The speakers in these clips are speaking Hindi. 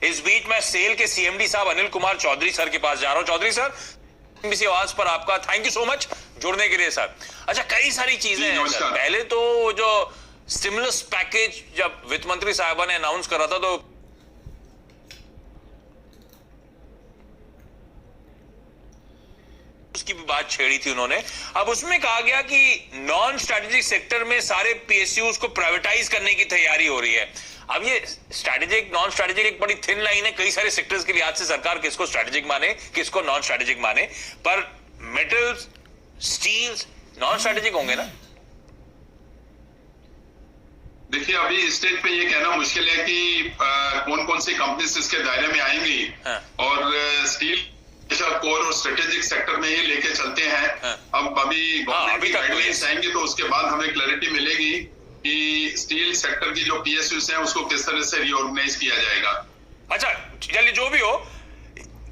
इस बीच मैं सेल के सीएमडी साहब अनिल कुमार चौधरी सर के पास जा रहा हूं। चौधरी सर, इसी आवाज पर आपका थैंक यू सो मच जुड़ने के लिए सर। अच्छा, कई सारी चीजें हैं सर। पहले तो जो स्टिमुलस पैकेज जब वित्त मंत्री साहबा ने अनाउंस करा था तो उसकी भी बात छेड़ी थी उन्होंने। अब उसमें कहा गया कि नॉन स्ट्रेटेजिक सेक्टर में सारे पीएसयूज को प्राइवेटाइज करने की तैयारी हो रही है। अब ये स्ट्रेटेजिक नॉन स्ट्रेटेजिक एक बड़ी थिन लाइन है। कई सारे सेक्टर्स के लिहाज से सरकार किसको स्ट्रेटेजिक माने, किसको नॉन स्ट्रेटेजिक माने, पर मेटल्स, स्टील्स नॉन स्ट्रेटेजिक होंगे ना? देखिए, अभी स्टेज पे ये कहना मुश्किल है कि कौन कौन सी कंपनीज इसके दायरे में आएंगी। हाँ। और स्टील कोर और स्ट्रेटेजिक सेक्टर में ही लेके चलते हैं। हाँ। अब अभी गवर्नमेंट की गाइडलाइंस आएंगी तो उसके बाद हमें क्लैरिटी मिलेगी कि स्टील सेक्टर की जो पीएसयूज हैं उसको किस तरह से रीऑर्गेनाइज किया जाएगा। अच्छा, चलिए जो भी हो,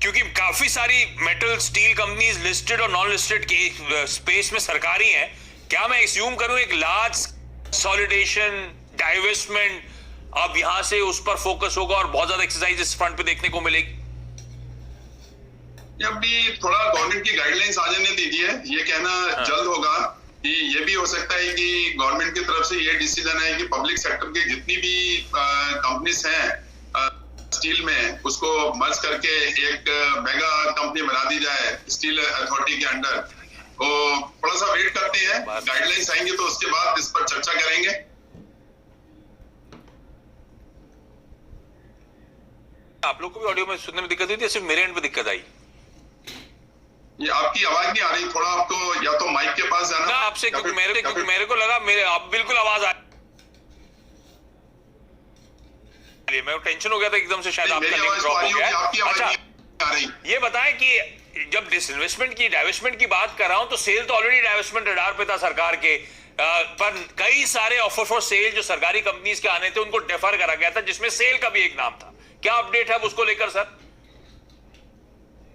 क्योंकि काफी सारी मेटल स्टील कंपनीज लिस्टेड और नॉन लिस्टेड के स्पेस में सरकारी हैं, क्या मैं एज्यूम करूं एक लार्ज कंसोलिडेशन, डाइवेस्टमेंट अब यहां से उस पर फोकस होगा और बहुत ज्यादा एक्सरसाइज इस फ्रंट पे देखने को मिलेगी? अभी थोड़ा गवर्नमेंट की गाइडलाइंस आ जाने दीजिए। ये कहना हाँ। जल्द होगा कि ये भी हो सकता है कि गवर्नमेंट की तरफ से ये डिसीजन है कि पब्लिक सेक्टर की जितनी भी कंपनीज हैं स्टील में उसको मर्ज करके एक मेगा कंपनी बना दी जाए स्टील अथॉरिटी के अंडर। तो थोड़ा सा वेट करते हैं, गाइडलाइंस आएंगे तो उसके बाद इस पर चर्चा करेंगे। आप लोग को भी ऑडियो में सुनने में दिक्कत हुई थी, सिर्फ मेरे एंड पे दिक्कत आई? ये आपकी आवाज नहीं आ रही, थोड़ा आपको या तो माइक के पास जाना ना आपसे, क्योंकि मेरे को लगा मेरे आप बिल्कुल आवाज आ रही। मैं टेंशन हो गया था एकदम से, शायद आपका लिंक ड्रॉप हो गया। अच्छा, ये बताएं कि जब डिसइन्वेस्टमेंट की, डाइवेस्टमेंट की बात कर रहा हूं तो सेल तो ऑलरेडी डाइवेस्टमेंट रडार पे था सरकार के, पर कई सारे ऑफर फॉर सेल जो सरकारी कंपनीज के आने थे उनको डेफर करा गया था, जिसमें सेल का भी एक नाम था। क्या अपडेट है उसको लेकर सर?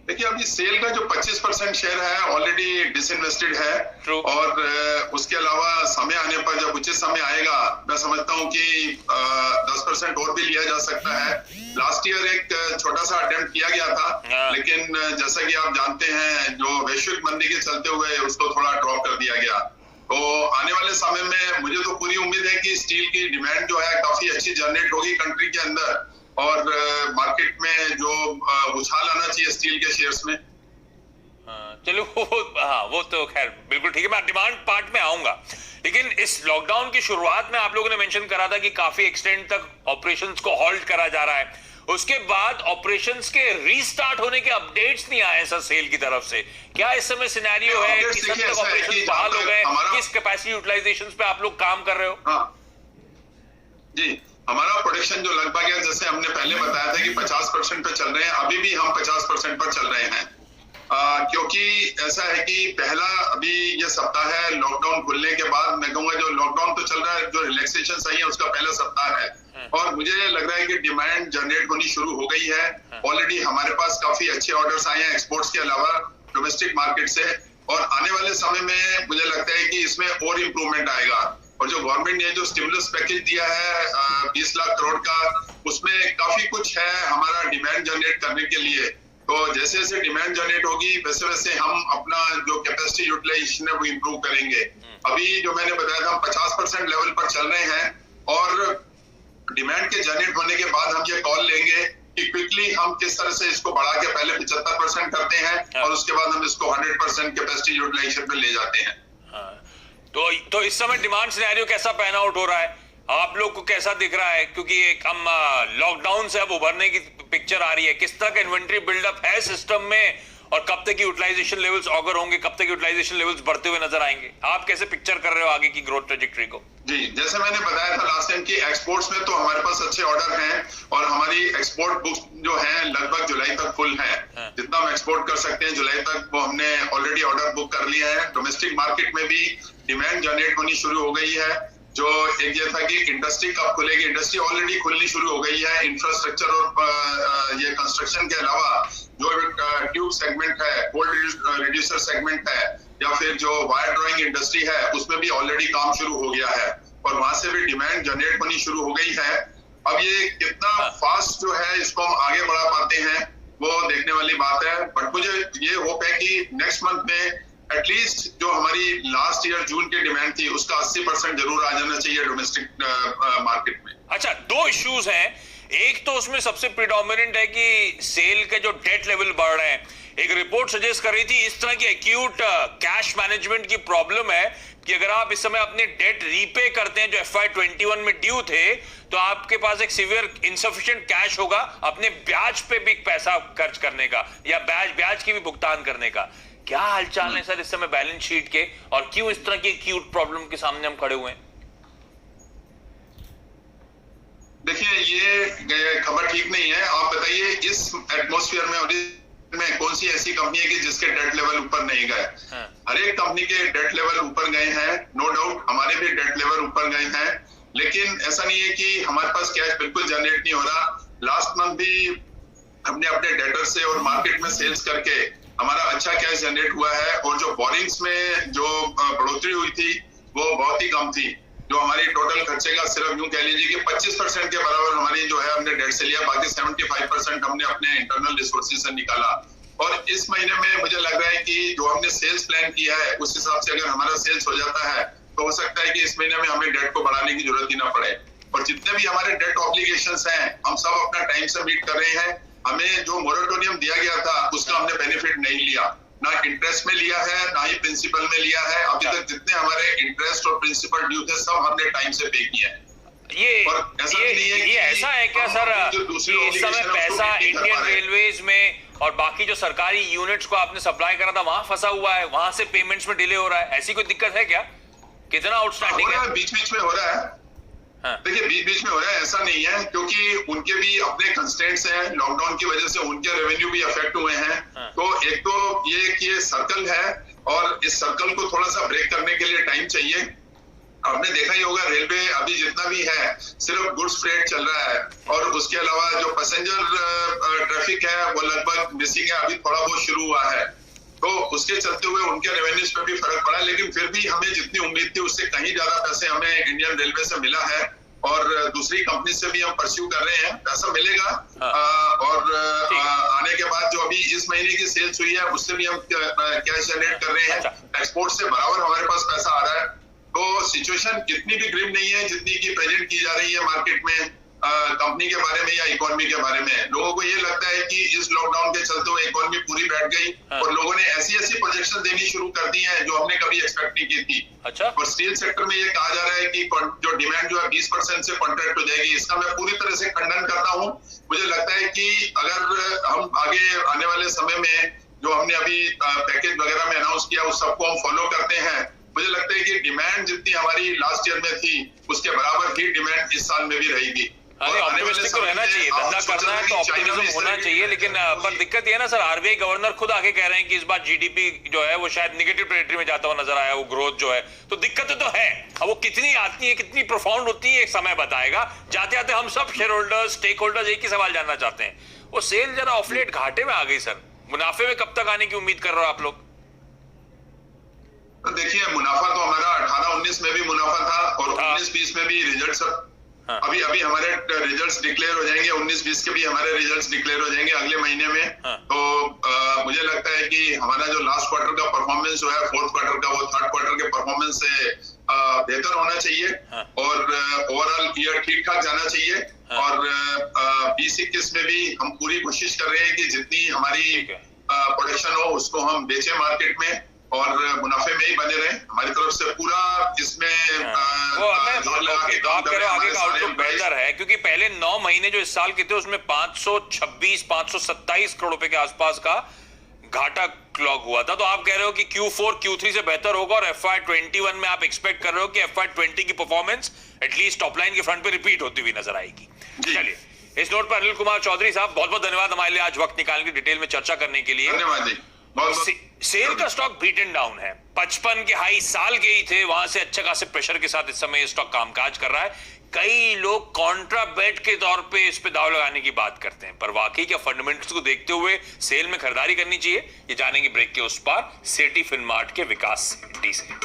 देखिए, अभी सेल का जो 25% शेयर है ऑलरेडी डिसइन्वेस्टेड है। True. और उसके अलावा समय आने पर जब उचित समय आएगा, मैं समझता हूं कि 10% और भी लिया जा सकता है। लास्ट ईयर एक छोटा सा अटेम्प्ट किया गया था, लेकिन जैसा कि आप जानते हैं जो वैश्विक मंदी के चलते हुए उसको थोड़ा ड्रॉप कर दिया गया। तो आने वाले समय में मुझे तो पूरी उम्मीद है कि स्टील की डिमांड जो है काफी अच्छी जनरेट होगी कंट्री के अंदर, और मार्केट में जो उछाल आना चाहिए स्टील के शेयर्स में। चलो वो तो खैर बिल्कुल ठीक है, मैं डिमांड पार्ट में आऊंगा। लेकिन इस लॉकडाउन की शुरुआत में आप लोगों ने मेंशन करा था कि काफी एक्सटेंड तक ऑपरेशंस को हॉल्ट करा जा रहा है। उसके बाद ऑपरेशंस के रीस्टार्ट होने के अपडेट्स नहीं आए सर सेल की तरफ से। क्या इस समय सिनेरियो है कि सब तक ऑपरेशन बहाल हो गए? किस कैपेसिटी यूटिलाइजेशन पे आप लोग काम कर रहे हो? हाँ जी, हमारा प्रोडक्शन जो लगभग है, जैसे हमने पहले बताया था कि 50% पे चल रहे हैं, अभी भी हम 50% पर चल रहे हैं। क्योंकि ऐसा है कि पहला अभी ये सप्ताह है लॉकडाउन खुलने के बाद, मैं कहूँगा जो लॉकडाउन तो चल रहा है, जो रिलैक्सेशन सही है उसका पहला सप्ताह है, और मुझे लग रहा है कि डिमांड जनरेट होनी शुरू हो गई है। ऑलरेडी हमारे पास काफी अच्छे ऑर्डर्स आए हैं एक्सपोर्ट्स के अलावा डोमेस्टिक मार्केट से, और आने वाले समय में मुझे लगता है कि इसमें और इम्प्रूवमेंट आएगा। और जो गवर्नमेंट ने जो स्टिमुलस पैकेज दिया है 20 लाख करोड़ का, उसमें काफी कुछ है हमारा डिमांड जनरेट करने के लिए। तो जैसे जैसे डिमांड जनरेट होगी वैसे वैसे हम अपना जो कैपेसिटी यूटिलाइजेशन है वो इम्प्रूव करेंगे। अभी जो मैंने बताया था हम 50% लेवल पर चल रहे हैं, और डिमांड के जनरेट होने के बाद हम ये कॉल लेंगे कि क्विकली हम किस तरह से इसको बढ़ा के पहले 75% करते हैं और उसके बाद हम इसको 100% कैपेसिटी यूटिलाइजेशन पे ले जाते हैं। तो इस समय डिमांड सिनेरियो कैसा पैन आउट हो रहा है, आप लोग को कैसा दिख रहा है? क्योंकि एक हम लॉकडाउन से अब उभरने की पिक्चर आ रही है, किस तरह का इन्वेंट्री बिल्डअप है सिस्टम में, और कब तक यूटिलाइजेशन लेवल्स ऑगर होंगे, कब तक यूटिलाइजेशन लेवल्स बढ़ते हुए नजर आएंगे? आप कैसे पिक्चर कर रहे हो आगे की ग्रोथ ट्रेजेक्टरी को? जी, जैसे मैंने बताया था लास्ट टाइम कि एक्सपोर्ट्स में तो हमारे पास अच्छे ऑर्डर हैं, और हमारी एक्सपोर्ट बुक्स जो हैं लगभग जुलाई तक फुल है। जितना हम एक्सपोर्ट कर सकते हैं जुलाई तक वो हमने ऑलरेडी ऑर्डर बुक कर लिया है। डोमेस्टिक मार्केट में भी डिमांड जनरेट होनी शुरू हो गई है। जो एक ये था कि इंडस्ट्री कब खुलेगी, इंडस्ट्री ऑलरेडी खुलनी शुरू हो गई है। इंफ्रास्ट्रक्चर और ये कंस्ट्रक्शन के अलावा जो ट्यूब सेगमेंट है, कोल्ड रिड्यूसर सेगमेंट है, या फिर जो वायर ड्रॉइंग इंडस्ट्री है, उसमें भी ऑलरेडी काम शुरू हो गया है, और वहां से भी डिमांड जनरेट होनी शुरू हो गई है। अब ये कितना फास्ट जो है इसको हम आगे बढ़ा पाते हैं वो देखने वाली बात है। बट मुझे ये होप है कि नेक्स्ट मंथ में एटलीस्ट जो हमारी लास्ट ईयर जून की डिमांड थी उसका 80% जरूर आ जाना चाहिए डोमेस्टिक मार्केट में। अच्छा, दो इश्यूज हैं। एक तो उसमें सबसे प्रिडोमिनेंट है कि सेल के जो डेट लेवल बढ़ रहे हैं। एक रिपोर्ट सजेस्ट कर रही थी इस तरह की एक्यूट कैश मैनेजमेंट की प्रॉब्लम है कि अगर आप इस समय अपने डेट रीपे करते हैं जो FY21 में ड्यू थे, तो आपके पास एक सीवियर इनसफिशिएंट कैश होगा अपने ब्याज पे भी पैसा खर्च करने का या ब्याज की भी भुगतान करने का। क्या हालचाल है सर इस समय बैलेंस शीट के, और क्यों इस तरह की एक्यूट प्रॉब्लम के सामने हम खड़े हुए हैं? देखिए, ये खबर ठीक नहीं है। आप बताइए इस एटमॉस्फेयर में कौन सी ऐसी कंपनी है कि जिसके डेट लेवल ऊपर नहीं गए? हर एक कंपनी के डेट लेवल ऊपर गए हैं, नो डाउट हमारे भी डेट लेवल ऊपर गए हैं, लेकिन ऐसा नहीं है कि हमारे पास कैश बिल्कुल जनरेट नहीं हो रहा। लास्ट मंथ भी हमने अपने डेटर से और मार्केट में सेल्स करके हमारा अच्छा कैश जनरेट हुआ है, और जो बोरिंग्स में जो बढ़ोतरी हुई थी वो बहुत ही कम थी। जो हमारी टोटल खर्चे का सिर्फ यूं कह लीजिए कि 25% के बराबर हमारी जो है हमने डेट से लिया, बाकी 75% हमने अपने इंटरनल रिसोर्सेज से निकाला। और इस महीने में मुझे लग रहा है कि जो हमने सेल्स प्लान किया है उस हिसाब से अगर हमारा सेल्स हो जाता है तो हो सकता है कि इस महीने में हमें डेट को बढ़ाने की जरूरत ही ना पड़े। और जितने भी हमारे डेट ऑब्लिगेशंस हैं हम सब अपना टाइम से मीट कर रहे हैं। हमें जो मोरेटोरियम दिया गया था उसका हमने बेनिफिट नहीं लिया, ना इंटरेस्ट में लिया है ना ही प्रिंसिपल में लिया है। अभी तक जितने हमारे इंटरेस्ट और प्रिंसिपल ड्यू थे सब हमने टाइम से पे किए हैं। ये ऐसा है क्या सर इस समय पैसा इंडियन रेलवेज में और बाकी जो सरकारी यूनिट्स को आपने सप्लाई करा था वहां फंसा हुआ है, वहां से पेमेंट्स में डिले हो रहा है? ऐसी कोई दिक्कत है क्या? कितना आउटस्टैंडिंग है? बीच में हो रहा है। देखिए, बीच में हो रहा है, ऐसा नहीं है, क्योंकि उनके भी अपने कंस्ट्रेंट्स हैं। लॉकडाउन की वजह से उनके रेवेन्यू भी अफेक्ट हुए हैं। तो एक तो ये सर्कल है और इस सर्कल को थोड़ा सा ब्रेक करने के लिए टाइम चाहिए। आपने देखा ही होगा रेलवे अभी जितना भी है सिर्फ गुड्स फ्रेट चल रहा है, और उसके अलावा जो पैसेंजर ट्रैफिक है वो लगभग मिसिंग है, अभी थोड़ा बहुत शुरू हुआ है। तो उसके चलते हुए उनके रेवेन्यूज पे भी फर्क पड़ा, लेकिन फिर भी हमें जितनी उम्मीद थी उससे कहीं ज्यादा पैसे हमें इंडियन रेलवे से मिला है, और दूसरी कंपनी से भी हम परस्यू कर रहे हैं, पैसा मिलेगा। और आने के बाद जो अभी इस महीने की सेल्स हुई है उससे भी हम कैश जनरेट कर रहे हैं। एक्सपोर्ट से बराबर हमारे पास पैसा आ रहा है। तो सिचुएशन इतनी भी ग्रिम नहीं है जितनी की प्रेजेंट की जा रही है मार्केट में कंपनी के बारे में या इकोनॉमी के बारे में। लोगों को ये लगता है कि इस लॉकडाउन के चलते हुए इकोनॉमी पूरी बैठ गई, और लोगों ने ऐसी प्रोजेक्शन देनी शुरू कर दी है जो हमने कभी एक्सपेक्ट नहीं की थी। अच्छा। और स्टील सेक्टर में ये कहा जा रहा है कि जो डिमांड जो है 20% से कॉन्ट्रैक्ट हो जाएगी। इसका मैं पूरी तरह से खंडन करता हूँ। मुझे लगता है कि अगर हम आगे आने वाले समय में जो हमने अभी पैकेज वगैरह में अनाउंस किया उस सबको हम फॉलो करते हैं, मुझे लगता है कि डिमांड जितनी हमारी लास्ट ईयर में थी उसके बराबर ही डिमांड इस साल में भी रहेगी। ऑप्टिमिस्टिक तो रहना चाहिए, धंधा करना है तो ऑप्टिमिज्म होना चाहिए, लेकिन पर दिक्कत ये है ना सर, आरबीआई गवर्नर खुद आके कह रहे हैं कि इस बार जीडीपी जो है वो शायद नेगेटिव टेरिटरी में जाता हुआ नजर आया, वो ग्रोथ जो है। तो दिक्कत तो है, अब वो कितनी आती है कितनी प्रोफाउंड होती है एक समय बताएगा। जाते जाते हम सब शेयर होल्डर्स स्टेक होल्डर्स एक ही सवाल जानना चाहते हैं, वो सेल जरा ऑफ लेट घाटे में आ गई सर, मुनाफे में कब तक आने की उम्मीद कर रहे हो आप लोग? देखिए, मुनाफा तो हमारा 18-19 में भी मुनाफा था, और 19-20 में भी रिजल्ट अभी हमारे रिजल्ट्स डिक्लेयर हो जाएंगे। 19-20 के भी हमारे रिजल्ट्स डिक्लेयर हो जाएंगे अगले महीने में। तो मुझे लगता है कि हमारा जो लास्ट क्वार्टर का परफॉर्मेंस जो है फोर्थ क्वार्टर का, वो थर्ड क्वार्टर के परफॉर्मेंस से बेहतर होना चाहिए, और ओवरऑल ईयर ठीक ठाक जाना चाहिए। और 20-21 में भी हम पूरी कोशिश कर रहे हैं कि जितनी हमारी प्रोडक्शन हो उसको हम बेचें मार्केट में और मुनाफे में ही बने रहे। हमारी तरफ से पूरा इसमें तो आप कह रहे हो आगे का आउटलुक बेहतर है, क्योंकि पहले 9 महीने जो इस साल के थे उसमें 527 करोड़ रुपए के आसपास का घाटा क्लॉक हुआ था। तो आप कह रहे हो कि Q4 Q3 से बेहतर होगा, और FY21 में आप एक्सपेक्ट कर रहे हो कि FY20 की परफॉर्मेंस एटलीस्ट टॉप लाइन के फ्रंट पे रिपीट होती हुई नजर आएगी। चलिए, इस नोट पर अनिल कुमार चौधरी साहब बहुत बहुत धन्यवाद हमारे लिए आज वक्त निकाल के डिटेल में चर्चा करने के लिए। धन्यवाद जी। सेल का स्टॉक बीटन डाउन है, 55 के हाई साल के ही थे, वहां से अच्छे खासे प्रेशर के साथ इस समय स्टॉक कामकाज कर रहा है। कई लोग कॉन्ट्रा बेट के तौर पे इस पे दाव लगाने की बात करते हैं, पर वाकई क्या फंडामेंटल्स को देखते हुए सेल में खरीदारी करनी चाहिए? ये जानेंगे ब्रेक के उस पार सेठी फिनमार्ट के विकास डी से।